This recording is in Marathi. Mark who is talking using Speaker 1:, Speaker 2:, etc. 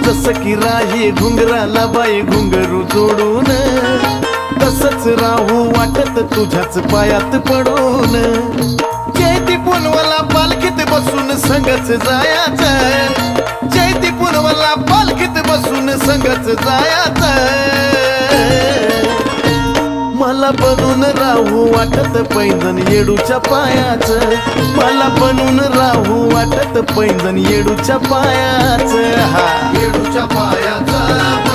Speaker 1: जसं की राही घुंगराला बाई घुंगरू जोडून, तसंच राहू वाटत तुझ्याच पायात पडून. जयती पुनवला पालखीत बसून संगच जायाचं, जयती पुनवला पालखीत बसून संगच जायाचं. मला बनून राहू वाटत पैंजण येडूच्या पायाचं, मला बनून राहू वाटत पैंजण येडूच्या पायाचं. हा येडूच्या पायाचं